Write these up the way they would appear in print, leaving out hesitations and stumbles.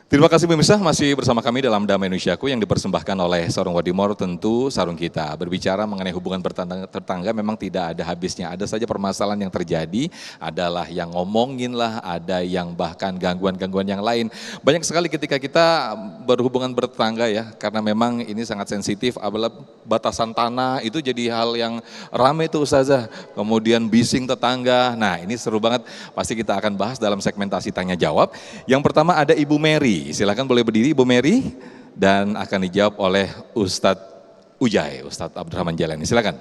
Terima kasih pemirsa, masih bersama kami dalam Damai Indonesiaku yang dipersembahkan oleh Sarung Wadimor, tentu sarung kita. Berbicara mengenai hubungan tetangga memang tidak ada habisnya, ada saja permasalahan yang terjadi, adalah yang ngomongin lah, ada yang bahkan gangguan-gangguan yang lain. Banyak sekali ketika kita berhubungan bertetangga ya, karena memang ini sangat sensitif, apalagi batasan tanah itu jadi hal yang ramai tuh Ustazah, kemudian bising tetangga. Nah ini seru banget, pasti kita akan bahas dalam segmentasi tanya jawab. Yang pertama ada Ibu Mary. Silakan boleh berdiri Ibu Mary dan akan dijawab oleh Ustadz Ujai, Ustadz Abdurrahman Jalani. Silakan.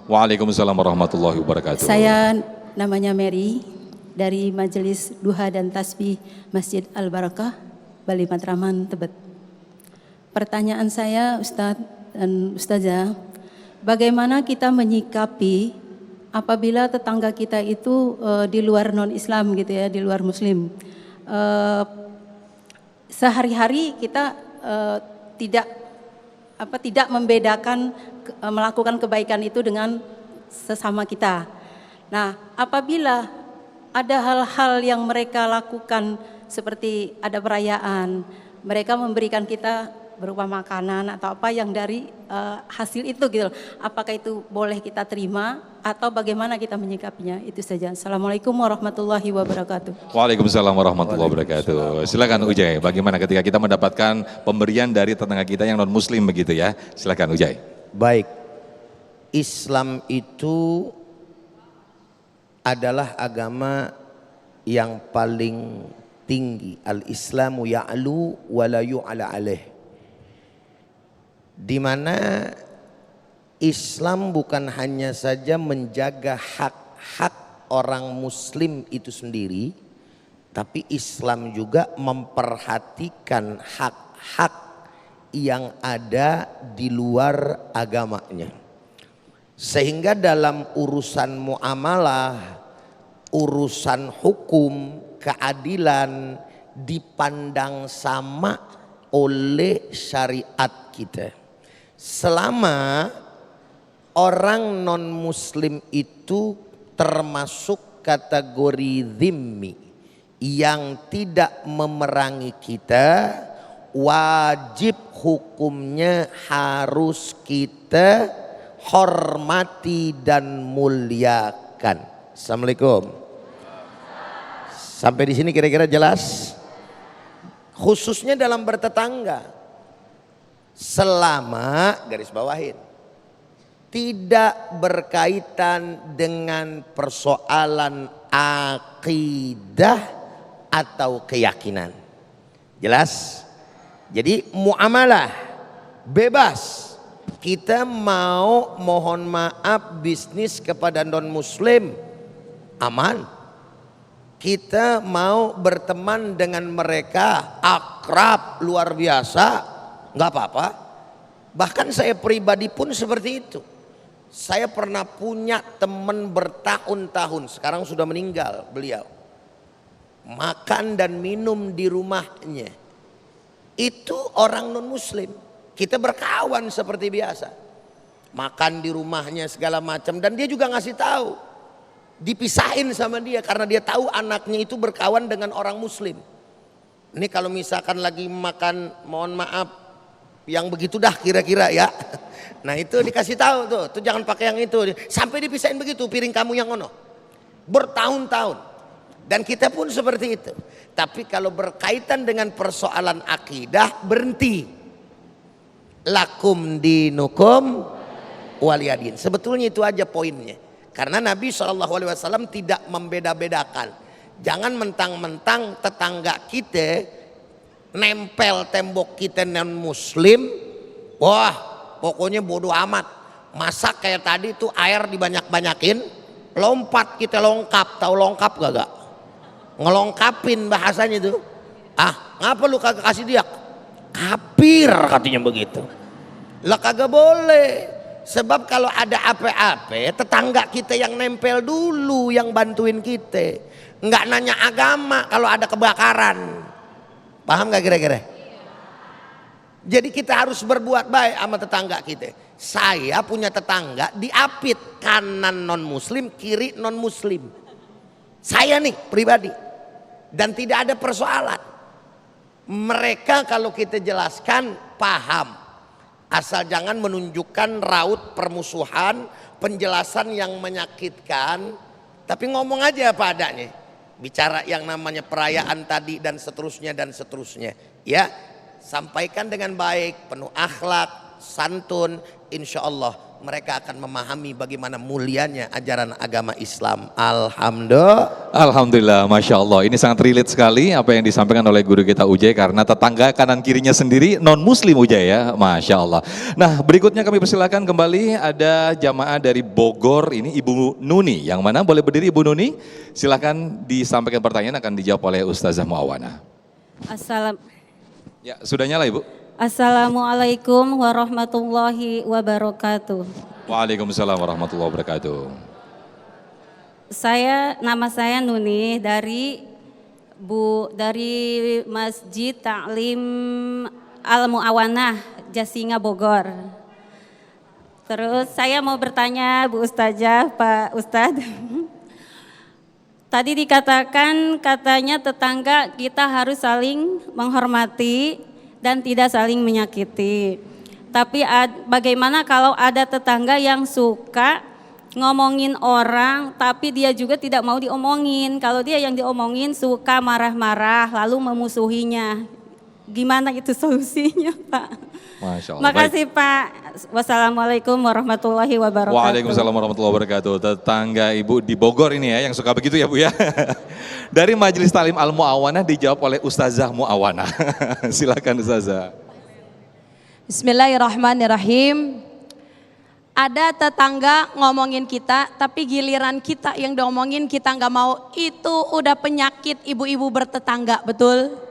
Waalaikumsalam warahmatullahi wabarakatuh. Saya namanya Mary dari Majelis Duha dan Tasbih Masjid Al-Barakah, Bali Matraman, Tebet. Pertanyaan saya Ustadz dan Ustazah, bagaimana kita menyikapi apabila tetangga kita itu di luar non-Islam gitu ya, di luar Muslim. Sehari-hari kita tidak membedakan melakukan kebaikan itu dengan sesama kita. Nah, apabila ada hal-hal yang mereka lakukan seperti ada perayaan, mereka memberikan kita berupa makanan atau apa yang dari hasil itu gitu. Apakah itu boleh kita terima atau bagaimana kita menyikapinya? Itu saja. Assalamualaikum warahmatullahi wabarakatuh. Waalaikumsalam warahmatullahi wabarakatuh. Silakan Ujai, bagaimana ketika kita mendapatkan pemberian dari tetangga kita yang non muslim begitu ya? Silakan Ujai. Baik, Islam itu adalah agama yang paling tinggi. Al-Islamu ya'lu wa la yu'ala alaih. Di mana Islam bukan hanya saja menjaga hak-hak orang muslim itu sendiri, tapi Islam juga memperhatikan hak-hak yang ada di luar agamanya. Sehingga dalam urusan muamalah, urusan hukum, keadilan dipandang sama oleh syariat kita. Selama orang non muslim itu termasuk kategori dhimmi yang tidak memerangi kita, wajib hukumnya harus kita hormati dan muliakan. Assalamualaikum. Sampai di sini kira-kira jelas? Khususnya dalam bertetangga. Selama, garis bawahin, tidak berkaitan dengan persoalan akidah atau keyakinan. Jelas? Jadi muamalah bebas. Kita mau mohon maaf bisnis kepada non muslim, aman. Kita mau berteman dengan mereka akrab luar biasa, nggak apa-apa. Bahkan saya pribadi pun seperti itu. Saya pernah punya teman bertahun-tahun, sekarang sudah meninggal beliau. Makan dan minum di rumahnya itu orang non muslim. Kita berkawan seperti biasa. Makan di rumahnya segala macam, dan dia juga ngasih tahu. Dipisahin sama dia karena dia tahu anaknya itu berkawan dengan orang muslim. Ini kalau misalkan lagi makan, mohon maaf, yang begitu dah kira-kira ya. Nah itu dikasih tahu tuh jangan pakai yang itu. Sampai dipisahin begitu, piring kamu yang ono. Bertahun-tahun. Dan kita pun seperti itu. Tapi kalau berkaitan dengan persoalan akidah, berhenti. Lakum dinukum waliyadin. Sebetulnya itu aja poinnya. Karena Nabi SAW tidak membeda-bedakan. Jangan mentang-mentang tetangga kita nempel tembok kita non muslim, wah pokoknya bodoh amat. Masak kayak tadi tuh air dibanyak-banyakin, lompat kita longkap. Tahu longkap gak? Ngelongkapin bahasanya tuh. Ah ngapa lu kagak kasih dia? Kafir katanya begitu. Lah kagak boleh. Sebab kalau ada apa-apa, tetangga kita yang nempel dulu yang bantuin kita. Nggak nanya agama kalau ada kebakaran. Paham gak kira-kira? Jadi kita harus berbuat baik sama tetangga kita. Saya punya tetangga di Apit, kanan non muslim, kiri non muslim. Saya nih pribadi. Dan tidak ada persoalan. Mereka kalau kita jelaskan paham. Asal jangan menunjukkan raut permusuhan, penjelasan yang menyakitkan. Tapi ngomong aja apa adanya. Bicara yang namanya perayaan tadi dan seterusnya dan seterusnya. Ya, sampaikan dengan baik, penuh akhlak, santun. Insya Allah mereka akan memahami bagaimana mulianya ajaran agama Islam. Alhamdulillah, Masya Allah. Ini sangat relate sekali apa yang disampaikan oleh guru kita Ujai, karena tetangga kanan kirinya sendiri non-muslim Ujai ya, Masya Allah. Nah, berikutnya kami persilakan kembali ada jamaah dari Bogor, ini Ibu Nuni. Yang mana boleh berdiri Ibu Nuni? Silakan disampaikan pertanyaan, akan dijawab oleh Ustazah Muawana. Ya, sudah nyala Ibu? Assalamualaikum warahmatullahi wabarakatuh. Waalaikumsalam warahmatullahi wabarakatuh. Nama saya Nuni dari Masjid Ta'lim Al-Mu'awanah Jasinga Bogor. Terus saya mau bertanya Bu Ustazah, Pak Ustadz. Tadi dikatakan katanya tetangga kita harus saling menghormati dan tidak saling menyakiti. Tapi bagaimana kalau ada tetangga yang suka ngomongin orang tapi dia juga tidak mau diomongin. Kalau dia yang diomongin suka marah-marah lalu memusuhinya. Gimana itu solusinya Pak? Masya Allah. Makasih Pak. Wassalamualaikum warahmatullahi wabarakatuh. Waalaikumsalam warahmatullahi wabarakatuh. Tetangga Ibu di Bogor ini ya yang suka begitu ya Bu ya. Dari Majelis Ta'lim Al-Mu'awanah dijawab oleh Ustazah Mu'awanah. Silakan Ustazah. Bismillahirrahmanirrahim. Ada tetangga ngomongin kita, tapi giliran kita yang diomongin kita nggak mau. Itu udah penyakit ibu-ibu bertetangga, betul?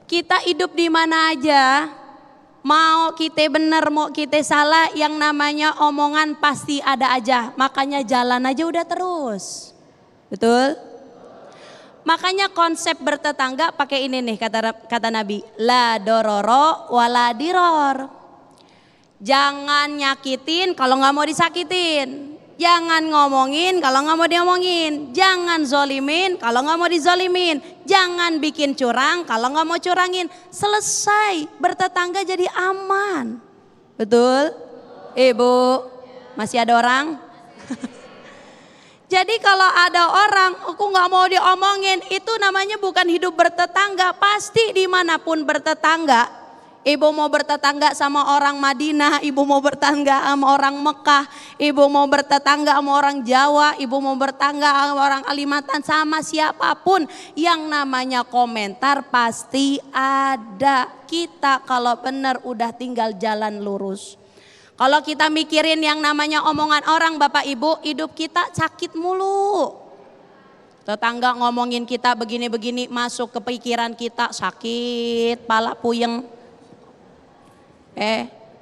Kita hidup di mana aja, mau kita benar, mau kita salah, yang namanya omongan pasti ada aja. Makanya jalan aja udah terus, betul? Makanya konsep bertetangga pakai ini nih kata Nabi, la dororo wala diror. Jangan nyakitin kalau nggak mau disakitin. Jangan ngomongin kalau nggak mau diomongin. Jangan zolimin kalau nggak mau dizolimin. Jangan bikin curang kalau nggak mau curangin. Selesai, bertetangga jadi aman. Betul? Ibu, masih ada orang? Jadi kalau ada orang, aku nggak mau diomongin, itu namanya bukan hidup bertetangga. Pasti dimanapun bertetangga. Ibu mau bertetangga sama orang Madinah, ibu mau bertetangga sama orang Mekah, ibu mau bertetangga sama orang Jawa, ibu mau bertetangga sama orang Kalimantan, sama siapapun yang namanya komentar pasti ada. Kita kalau benar udah tinggal jalan lurus. Kalau kita mikirin yang namanya omongan orang Bapak Ibu, hidup kita sakit mulu. Tetangga ngomongin kita begini-begini masuk ke pikiran kita sakit, pala puyeng.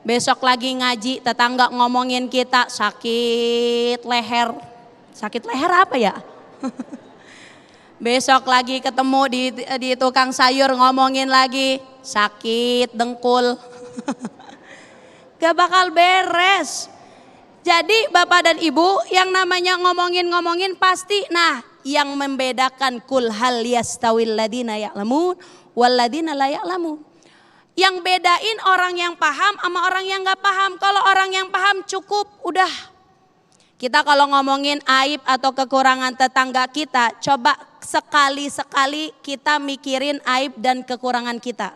Besok lagi ngaji tetangga ngomongin kita sakit leher. Sakit leher apa ya? Besok lagi ketemu di tukang sayur ngomongin lagi sakit dengkul. Gak bakal beres. Jadi Bapak dan Ibu yang namanya ngomongin pasti. Nah, yang membedakan kul hal yastawil ladina ya'lamun wal ladina la ya'lamun. Yang bedain orang yang paham sama orang yang gak paham. Kalau orang yang paham cukup, udah. Kita kalau ngomongin aib atau kekurangan tetangga kita, coba sekali-sekali kita mikirin aib dan kekurangan kita.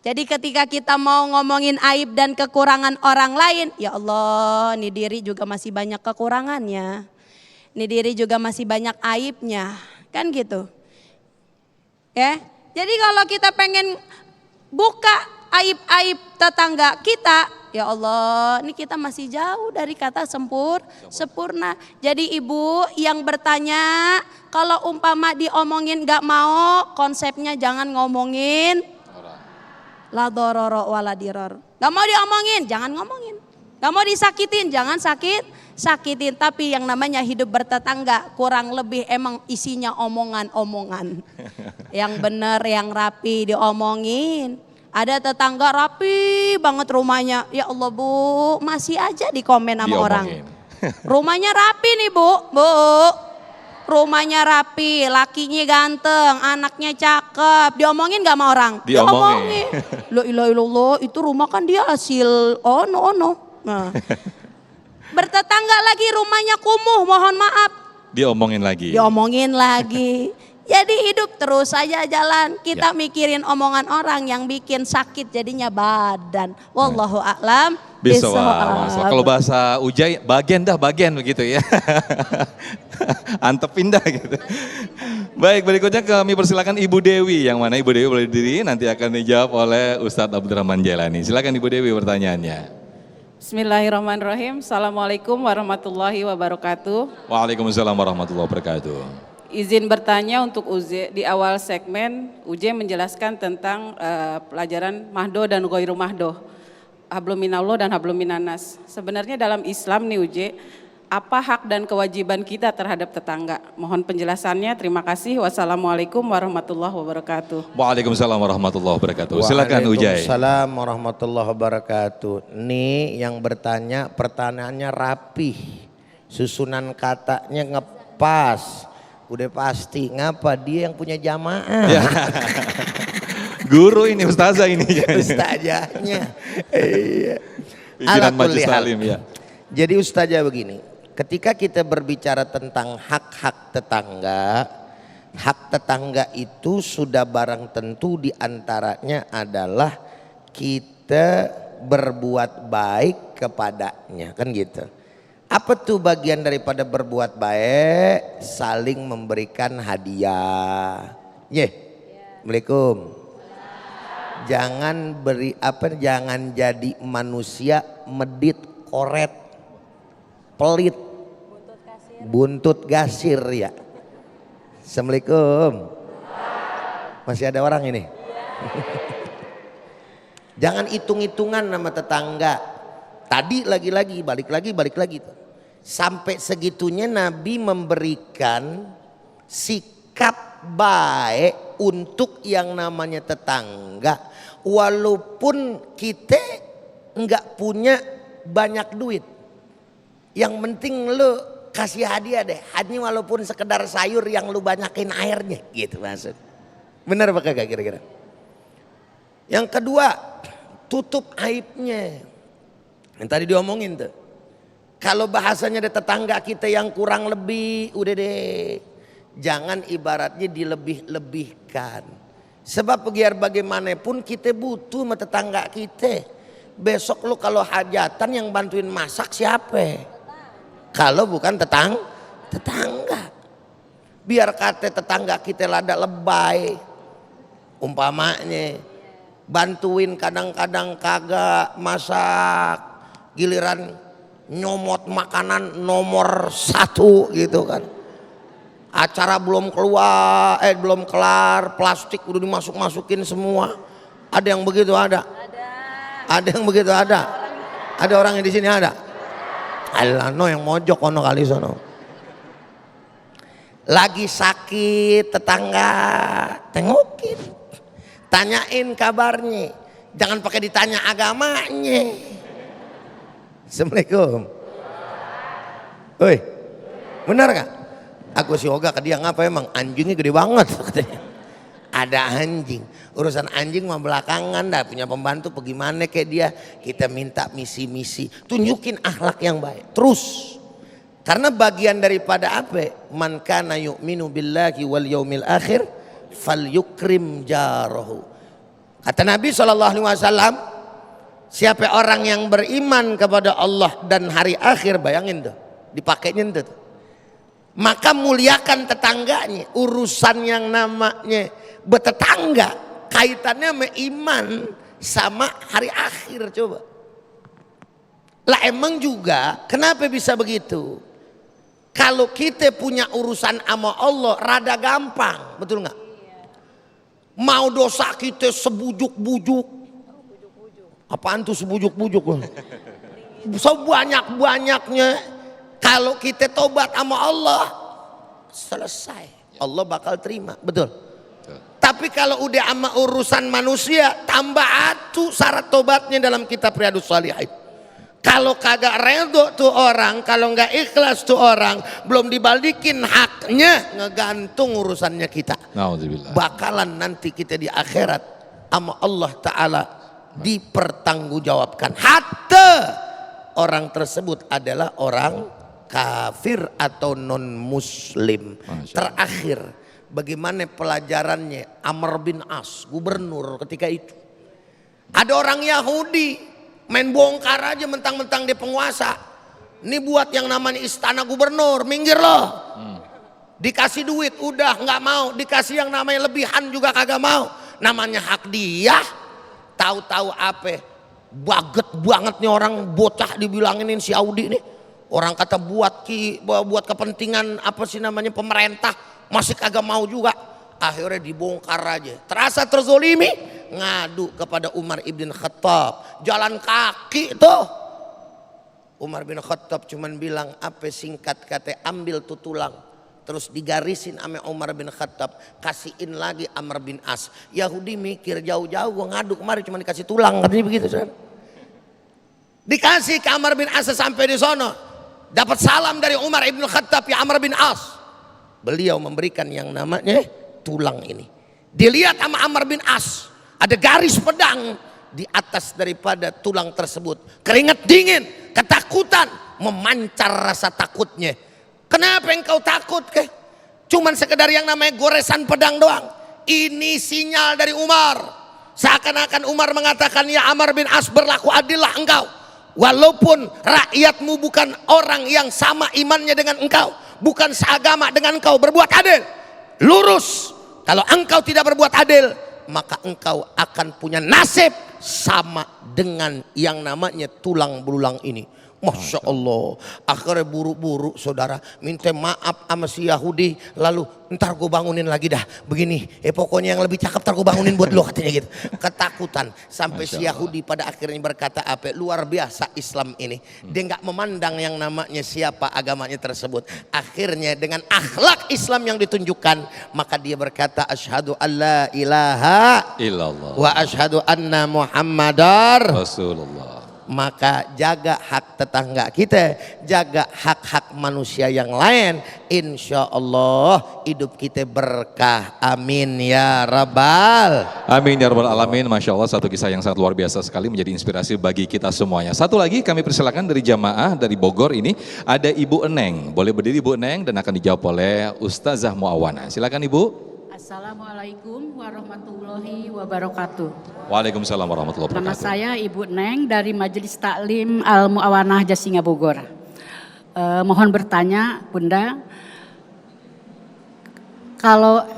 Jadi ketika kita mau ngomongin aib dan kekurangan orang lain, ya Allah, ini diri juga masih banyak kekurangannya. Ini diri juga masih banyak aibnya, kan gitu. Ya. Jadi kalau kita pengen buka aib-aib tetangga kita, ya Allah, ini kita masih jauh dari kata sempurna. Jadi ibu yang bertanya, kalau umpama diomongin gak mau, konsepnya jangan ngomongin la dororo wala diror. Gak mau diomongin, jangan ngomongin. Gak mau disakitin, jangan sakitin. Tapi yang namanya hidup bertetangga kurang lebih emang isinya omongan-omongan. Yang benar, yang rapi diomongin. Ada tetangga rapi banget rumahnya. Ya Allah Bu, masih aja di komen sama orang. Rumahnya rapi nih Bu. rumahnya rapi, lakinya ganteng, anaknya cakep, diomongin gak sama orang? Diomongin. La ilaha illallah, itu rumah kan dia hasil ono. Nah. Bertetangga lagi rumahnya kumuh, mohon maaf. Diomongin lagi. Diomongin lagi. Jadi hidup terus saja jalan. Kita mikirin omongan orang yang bikin sakit jadinya badan. Wallahu a'lam. Bisawab. Kalau bahasa Ujai, bagian begitu ya. Antepin dah gitu. Baik, berikutnya kami persilakan Ibu Dewi. Yang mana Ibu Dewi boleh diri, nanti akan dijawab oleh Ustadz Abdurrahman Jailani. Silakan Ibu Dewi pertanyaannya. Bismillahirrahmanirrahim. Assalamualaikum warahmatullahi wabarakatuh. Waalaikumsalam warahmatullahi wabarakatuh. Izin bertanya untuk Uze, di awal segmen Uze menjelaskan tentang pelajaran mahdo dan ghairu mahdo, hablum minallah dan hablum minanas. Sebenarnya dalam Islam nih Uze, apa hak dan kewajiban kita terhadap tetangga? Mohon penjelasannya, terima kasih. Wassalamualaikum warahmatullahi wabarakatuh. Waalaikumsalam warahmatullahi wabarakatuh. Silakan Ujai. Waalaikumsalam warahmatullahi wabarakatuh. Nih yang bertanya pertanyaannya rapih, susunan katanya ngepas. Udah pasti, ngapa dia yang punya jamaah? Ya. Guru ini, ustazah ini. Ustazahnya. Iya. Pimpinan Majelis Salim ya. Jadi ustazah begini, ketika kita berbicara tentang hak-hak tetangga itu sudah barang tentu diantaranya adalah kita berbuat baik kepadanya, kan gitu. Apa tuh bagian daripada berbuat baik? Saling memberikan hadiah. Assalamualaikum. Jangan jadi manusia medit, koret, pelit, buntut gasir ya. Assalamualaikum. Masih ada orang ini? Jangan hitung-hitungan nama tetangga. Tadi lagi-lagi, balik lagi. Sampai segitunya Nabi memberikan sikap baik untuk yang namanya tetangga. Walaupun kita enggak punya banyak duit. Yang penting lu kasih hadiah deh. Hanya walaupun sekedar sayur yang lu banyakin airnya gitu maksud. Benar apa kagak kira-kira? Yang kedua, tutup aibnya. Yang tadi diomongin tuh. Kalau bahasanya ada tetangga kita yang kurang lebih, udah deh. Jangan ibaratnya dilebih-lebihkan. Sebab biar bagaimanapun kita butuh sama tetangga kita. Besok lu kalau hajatan yang bantuin masak siapa? Kalau bukan tetangga. Biar kata tetangga kita lada lebay. Umpamanya bantuin kadang-kadang kagak masak. Giliran nyomot makanan nomor 1 gitu kan. Acara belum kelar, plastik udah dimasuk-masukin semua. Ada yang begitu ada? Ada yang begitu ada? Ada orang yang di sini ada? Alah no yang mojok ono kali sono. Lagi sakit tetangga, tengokin. Tanyain kabarnya. Jangan pakai ditanya agamanya. Assalamualaikum. Woi, benar gak? Aku si Oga ke dia ngapa emang anjingnya gede banget katanya. Ada anjing, urusan anjing mah belakangan dah, punya pembantu bagaimana kayak dia. Kita minta misi-misi, tunjukin akhlak yang baik terus. Karena bagian daripada apa? Man kana yu'minu billahi wal yaumil akhir falyukrim jarahu. Kata Nabi SAW, siapa orang yang beriman kepada Allah dan hari akhir, bayangin tuh, dipakainya tuh. Maka muliakan tetangganya. Urusan yang namanya bertetangga kaitannya sama iman sama hari akhir, coba. Lah emang juga kenapa bisa begitu? Kalau kita punya urusan sama Allah rada gampang, betul nggak? Mau dosa kita sebujuk-bujuk. Apaan tuh sebujuk-bujuk? Sebanyak-banyaknya. Kalau kita tobat sama Allah selesai, Allah bakal terima, betul. Tapi kalau udah sama urusan manusia, tambah atu syarat tobatnya dalam kitab Riyadhus Shalihin. Kalau kagak redho tuh orang, kalau nggak ikhlas tuh orang, belum dibalikin haknya, ngegantung urusannya kita. Nauzubillah. Bakalan nanti kita di akhirat sama Allah Ta'ala dipertanggungjawabkan. Hatta orang tersebut adalah orang kafir atau non muslim. Terakhir, bagaimana pelajarannya Amr bin As, gubernur ketika itu. Ada orang Yahudi main bongkar aja mentang-mentang dia penguasa. Ini buat yang namanya istana gubernur, minggir loh. Dikasih duit udah nggak mau, dikasih yang namanya lebihan juga kagak mau. Namanya hak dia. Tahu-tahu apa? Baget banget nih orang bocah dibilanginin si Audi nih. Orang kata buat kepentingan apa sih namanya pemerintah, masih kagak mau juga. Akhirnya dibongkar aja. Terasa terzolimi, ngadu kepada Umar ibn Khattab. Jalan kaki tuh. Umar bin Khattab cuman bilang apa singkat kata, ambil tuh tulang. Terus digarisin sama Umar bin Khattab, kasihin lagi Amr bin As. Yahudi mikir jauh-jauh, gua ngadu kemarin cuma dikasih tulang, katanya begitu. Saudara. Dikasih ke Amr bin As sampai di sono. Dapat salam dari Umar ibn Khattab, ya Amr bin As. Beliau memberikan yang namanya tulang ini. Dilihat sama Amr bin As, ada garis pedang di atas daripada tulang tersebut. Keringat dingin, ketakutan, memancar rasa takutnya. Kenapa engkau takut ke? Cuman sekedar yang namanya goresan pedang doang. Ini sinyal dari Umar. Seakan-akan Umar mengatakan, ya Amr bin As, berlaku adillah engkau. Walaupun rakyatmu bukan orang yang sama imannya dengan engkau, bukan seagama dengan engkau, berbuat adil. Lurus. Kalau engkau tidak berbuat adil, maka engkau akan punya nasib sama dengan yang namanya tulang belulang ini. Masya Allah. Akhirnya buru-buru saudara minta maaf sama si Yahudi. Lalu ntar gue bangunin lagi dah. Begini, pokoknya yang lebih cakep ntar gue bangunin buat lo, katanya gitu. Ketakutan. Sampai si Yahudi pada akhirnya berkata apa? Luar biasa Islam ini. Dia nggak memandang yang namanya siapa agamanya tersebut. Akhirnya dengan akhlak Islam yang ditunjukkan, maka dia berkata asyhadu alla ilaha illallah wa asyhadu anna muhammadar Rasulullah. Maka jaga hak tetangga kita, jaga hak-hak manusia yang lain. Insya Allah hidup kita berkah. Amin ya Rabbal. Amin ya Rabbal Alamin. Masya Allah, satu kisah yang sangat luar biasa sekali, menjadi inspirasi bagi kita semuanya. Satu lagi kami persilakan dari jamaah dari Bogor ini, ada Ibu Eneng. Boleh berdiri Ibu Eneng dan akan dijawab oleh Ustazah Muawana. Silakan Ibu. Assalamualaikum warahmatullahi wabarakatuh. Waalaikumsalam warahmatullahi Nama wabarakatuh. saya Ibu Neng dari Majelis Taklim Al Muawanah Jasinga Bogor. Mohon bertanya Bunda, kalau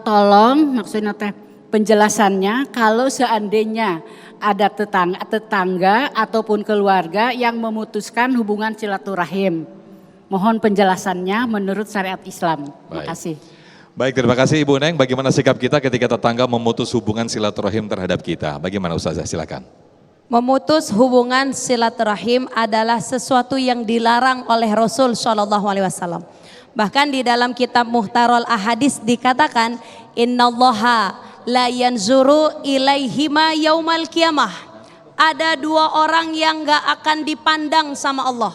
tolong maksudnya teh penjelasannya, kalau seandainya ada tetangga ataupun keluarga yang memutuskan hubungan silaturahim, mohon penjelasannya menurut syariat Islam. Terima kasih. Baik, terima kasih Ibu Neng. Bagaimana sikap kita ketika tetangga memutus hubungan silaturahim terhadap kita? Bagaimana Ustazah? Silakan. Memutus hubungan silaturahim adalah sesuatu yang dilarang oleh Rasul Shallallahu Alaihi Wasallam. Bahkan di dalam kitab Muhtarol Ahadis dikatakan, Innallaha la yanzuru ilaihima yaumal qiyamah. Ada dua orang yang gak akan dipandang sama Allah.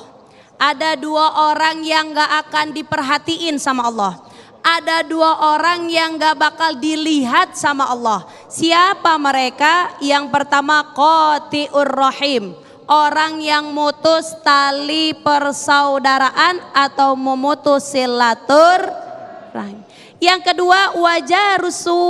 Ada dua orang yang gak akan diperhatiin sama Allah. Ada dua orang yang gak bakal dilihat sama Allah. Siapa mereka? Yang pertama qati'ur rahim, orang yang mutus tali persaudaraan atau memutus silaturahim. Yang kedua wajarusu,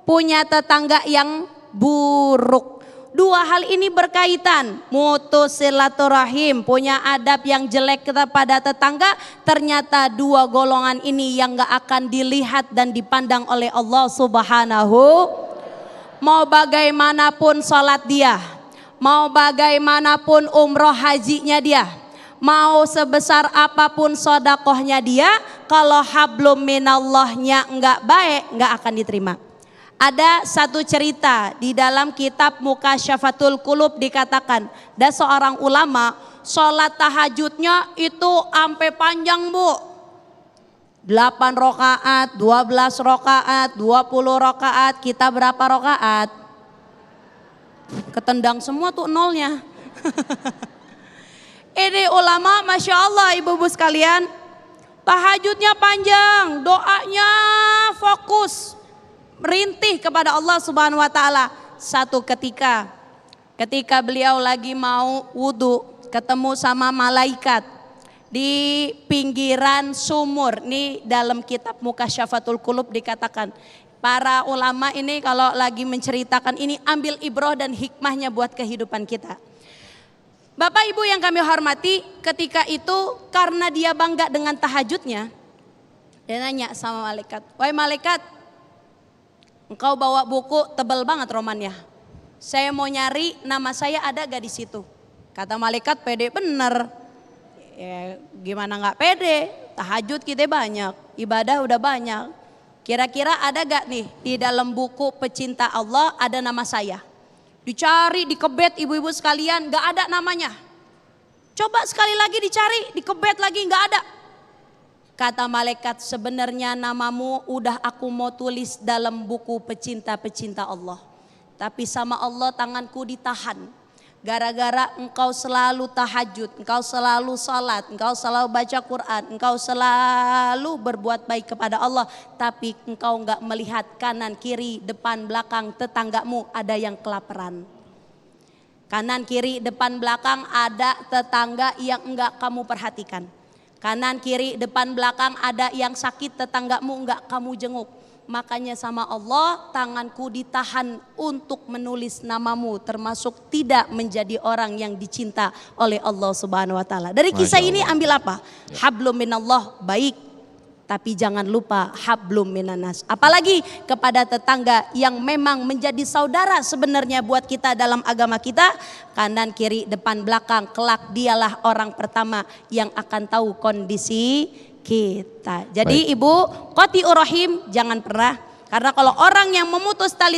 punya tetangga yang buruk. Dua hal ini berkaitan, mutus silaturahim, punya adab yang jelek kepada tetangga. Ternyata dua golongan ini yang gak akan dilihat dan dipandang oleh Allah Subhanahu. Mau bagaimanapun sholat dia, mau bagaimanapun umroh hajinya dia, mau sebesar apapun sodakohnya dia, kalau hablum minallahnya enggak baik, enggak akan diterima. Ada satu cerita di dalam kitab Mukasyafatul Qulub dikatakan, ada seorang ulama sholat tahajudnya itu sampai panjang Bu, 8 rakaat, 12 rakaat, 20 rakaat. Kita berapa rakaat? ketendang semua tuh nolnya. Ini ulama Masya Allah ibu-ibu sekalian, tahajudnya panjang, doanya fokus, merintih kepada Allah Subhanahu wa taala. Satu ketika beliau lagi mau wudhu, ketemu sama malaikat di pinggiran sumur. Ini dalam kitab Mukasyafatul Qulub dikatakan, para ulama ini kalau lagi menceritakan ini ambil ibrah dan hikmahnya buat kehidupan kita. Bapak Ibu yang kami hormati, ketika itu karena dia bangga dengan tahajudnya, dia nanya sama malaikat, "Wahai malaikat, engkau bawa buku tebal banget romannya. Saya mau nyari nama saya ada gak di situ?" Kata malaikat, "Pede bener." Ya, gimana gak pede? Tahajud kita banyak, ibadah udah banyak. Kira-kira ada gak nih di dalam buku pecinta Allah ada nama saya? Dicari, dikebet ibu-ibu sekalian, gak ada namanya. Coba sekali lagi dicari, dikebet lagi, gak ada. Kata malaikat, sebenarnya namamu udah aku mau tulis dalam buku pecinta-pecinta Allah. Tapi sama Allah tanganku ditahan. Gara-gara engkau selalu tahajud, engkau selalu salat, engkau selalu baca Quran, engkau selalu berbuat baik kepada Allah. Tapi engkau enggak melihat kanan, kiri, depan, belakang tetanggamu ada yang kelaparan. Kanan, kiri, depan, belakang ada tetangga yang enggak kamu perhatikan. Kanan, kiri, depan, belakang ada yang sakit tetanggamu enggak kamu jenguk. Makanya sama Allah tanganku ditahan untuk menulis namamu termasuk tidak menjadi orang yang dicinta oleh Allah Subhanahu wa taala. Dari kisah ini ambil apa? Hablum minallah baik, tapi jangan lupa hablum minanas. Apalagi kepada tetangga yang memang menjadi saudara sebenarnya buat kita dalam agama kita. Kanan, kiri, depan, belakang, kelak dialah orang pertama yang akan tahu kondisi kita. Jadi Ibu, qati'ur rahim jangan pernah, karena kalau orang yang memutus tali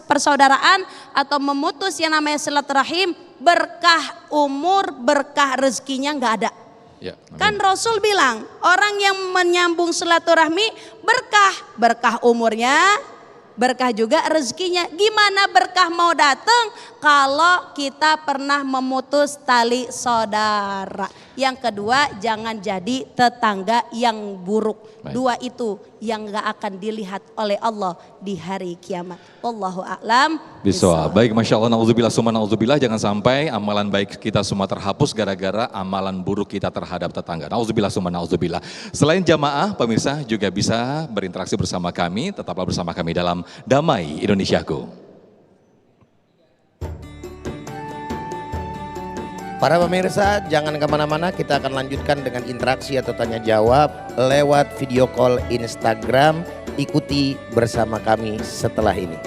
persaudaraan atau memutus yang namanya silaturahim, berkah umur, berkah rezekinya nggak ada. Ya, kan Rasul bilang orang yang menyambung silaturahmi berkah umurnya, berkah juga rezekinya. Gimana berkah mau datang kalau kita pernah memutus tali saudara? Yang kedua, jangan jadi tetangga yang buruk. Baik. Dua itu yang gak akan dilihat oleh Allah di hari kiamat. Wallahu a'lam. Bisa. Baik, Masya Allah, na'udzubillah, summa na'udzubillah, jangan sampai amalan baik kita semua terhapus gara-gara amalan buruk kita terhadap tetangga. Na'udzubillah, summa na'udzubillah. Selain jamaah, pemirsa juga bisa berinteraksi bersama kami, tetaplah bersama kami dalam Damai Indonesiaku. Para pemirsa, jangan kemana-mana, kita akan lanjutkan dengan interaksi atau tanya jawab lewat video call Instagram. Ikuti bersama kami setelah ini.